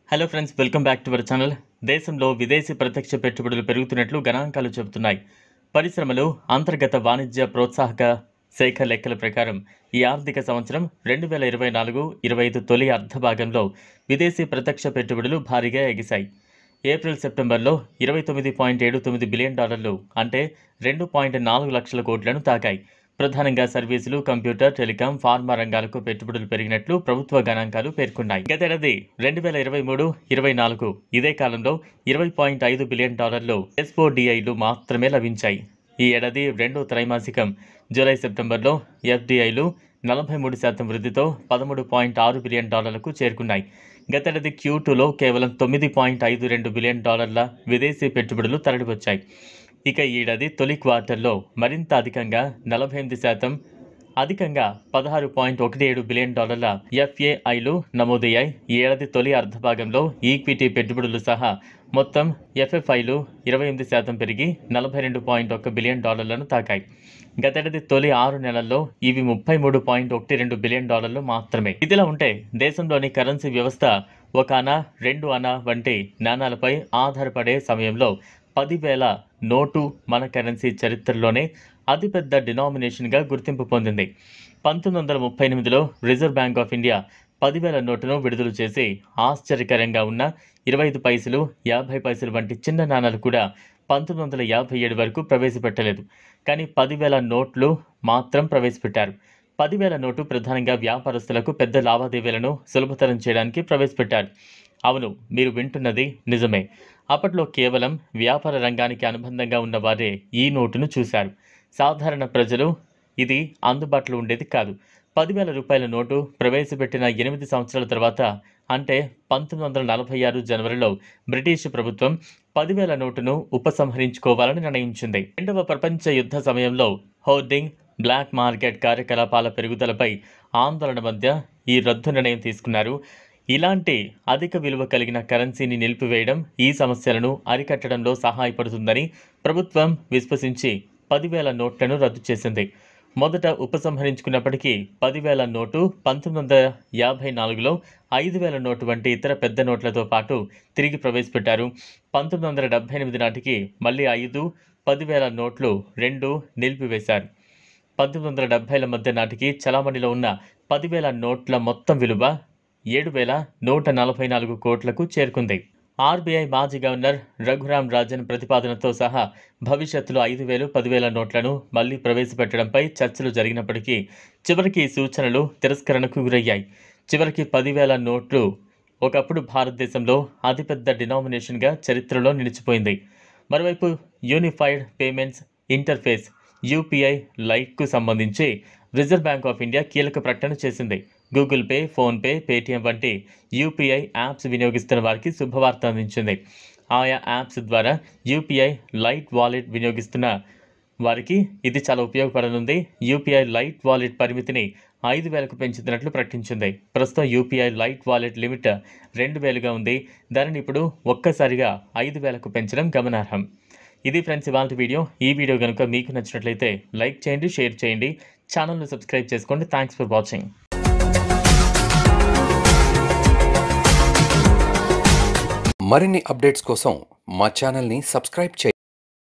Hello friends, welcome back to our channel. దేశంలో విదేశీ ప్రత్యక్ష పెట్టుబడులు పెరుగుతున్నట్లు గణాంకాలు చెబుతున్నాయి. పరిశ్రమలు, అంతర్గత వాణిజ్య ప్రోత్సాహక శాఖ లెక్కల ప్రకారం ఈ ఆర్థిక సంవత్సరం 2024-25 తొలి అర్ధభాగంలో విదేశీ ప్రత్యక్ష పెట్టుబడులు భారీగా ఎగిశాయి. ఏప్రిల్-సెప్టెంబర్లో $29.79 బిలియన్ అంటే 2.4 లక్షల కోట్లను తాకాయి. ప్రధానంగా సర్వీసులు, కంప్యూటర్, టెలికాం, ఫార్మా రంగాలకు పెట్టుబడులు పెరిగినట్లు ప్రభుత్వ గణాంకాలు పేర్కొన్నాయి. గతేడాది 2023-24 ఇదే కాలంలో $20.5 బిలియన్ ఎస్ఓడిఐలు మాత్రమే లభించాయి. ఈ ఏడాది రెండో త్రైమాసికం జూలై-సెప్టెంబర్లో ఎఫ్డిఐలు 43% వృద్ధితో $13.6 బిలియన్ చేరుకున్నాయి. గతేడాది Q2లో కేవలం $9.52 బిలియన్ విదేశీ పెట్టుబడులు తరలివచ్చాయి. ఇక ఈ ఏడాది తొలి క్వార్టర్లో మరింత అధికంగా 48% అధికంగా $16.17 బిలియన్ ఎఫ్ఏఐలు నమోదయ్యాయి. ఈ ఏడాది తొలి అర్ధభాగంలో ఈక్విటీ పెట్టుబడులు సహా మొత్తం ఎఫ్ఎఫ్ఐలు 28% పెరిగి $42.1 బిలియన్ తాకాయి. గతేడాది తొలి 6 నెలల్లో ఇవి $33.12 బిలియన్ మాత్రమే. ఇదిలా ఉంటే దేశంలోని కరెన్సీ వ్యవస్థ 1 అనా 2 అనా వంటి నాణాలపై ఆధారపడే సమయంలో 10,000 నోటు మన కరెన్సీ చరిత్రలోనే అతిపెద్ద డినామినేషన్గా గుర్తింపు పొందింది. 1938లో రిజర్వ్ బ్యాంక్ ఆఫ్ ఇండియా 10,000 నోటును విడుదల చేసి ఆశ్చర్యకరంగా ఉన్న 25 పైసలు, 50 పైసలు వంటి చిన్న నాణాలు కూడా 1957 వరకు ప్రవేశపెట్టలేదు. కానీ 10,000 నోట్లు మాత్రం ప్రవేశపెట్టారు. 10,000 నోటు ప్రధానంగా వ్యాపారస్తులకు పెద్ద లావాదేవీలను సులభతరం చేయడానికి ప్రవేశపెట్టారు. అవును, మీరు వింటున్నది నిజమే. అప్పట్లో కేవలం వ్యాపార రంగానికి అనుబంధంగా ఉన్న వారే ఈ నోటును చూశారు. సాధారణ ప్రజలు ఇది అందుబాటులో ఉండేది కాదు. 10,000 రూపాయల నోటు ప్రవేశపెట్టిన 8 సంవత్సరాల తర్వాత అంటే 1946 జనవరిలో బ్రిటిష్ ప్రభుత్వం 10,000 నోటును ఉపసంహరించుకోవాలని నిర్ణయించింది. రెండవ ప్రపంచ యుద్ధ సమయంలో హోర్డింగ్, బ్లాక్ మార్కెట్ కార్యకలాపాల పెరుగుదలపై ఆందోళన మధ్య ఈ రద్దు నిర్ణయం తీసుకున్నారు. ఇలాంటి అధిక విలువ కలిగిన కరెన్సీని నిలిపివేయడం ఈ సమస్యలను అరికట్టడంలో సహాయపడుతుందని ప్రభుత్వం విశ్వసించి 10,000 నోట్లను రద్దు చేసింది. మొదట ఉపసంహరించుకున్నప్పటికీ 10,000 నోటు 1954లో 5,000 నోటు వంటి ఇతర పెద్ద నోట్లతో పాటు తిరిగి ప్రవేశపెట్టారు. 1978 నాటికి మళ్ళీ 5, 10,000 నోట్లు రెండూ నిలిపివేశారు. 1970ల మధ్య నాటికి చలామణిలో ఉన్న 10,000 నోట్ల మొత్తం విలువ 7,144 కోట్లకు చేరుకుంది. ఆర్బీఐ మాజీ గవర్నర్ రఘురామ్ రాజన్ ప్రతిపాదనతో సహా భవిష్యత్తులో 5,000, 10,000 నోట్లను మళ్లీ ప్రవేశపెట్టడంపై చర్చలు జరిగినప్పటికీ చివరికి ఈ సూచనలు తిరస్కరణకు గురయ్యాయి. చివరికి 10,000 నోట్లు ఒకప్పుడు భారతదేశంలో అతిపెద్ద డినామినేషన్గా చరిత్రలో నిలిచిపోయింది. మరోవైపు యూనిఫైడ్ పేమెంట్స్ ఇంటర్ఫేస్ యూపీఐ లైట్కు సంబంధించి రిజర్వ్ బ్యాంక్ ఆఫ్ ఇండియా కీలక ప్రకటన చేసింది. గూగుల్ పే, ఫోన్పే, పేటీఎం వంటి యూపీఐ యాప్స్ వినియోగిస్తున్న వారికి శుభవార్త అందించింది. ఆయా యాప్స్ ద్వారా యూపీఐ లైట్ వాలెట్ వినియోగిస్తున్న వారికి ఇది చాలా ఉపయోగపడనుంది. యూపీఐ లైట్ వాలెట్ పరిమితిని 5,000కు పెంచుతున్నట్లు ప్రకటించింది. ప్రస్తుతం యూపీఐ లైట్ వాలెట్ లిమిట్ 2,000గా ఉంది. దానిని ఇప్పుడు ఒక్కసారిగా 5,000కు పెంచడం గమనార్హం. ఇది ఫ్రెండ్స్ ఇవాల్టి వీడియో. ఈ వీడియో కనుక మీకు నచ్చినట్లయితే లైక్ చేయండి, షేర్ చేయండి, ఛానల్ను సబ్స్క్రైబ్ చేసుకోండి. Thanks for watching. మరిన్ని అప్డేట్స్ కోసం మా ఛానల్ని సబ్స్క్రైబ్ చేయండి.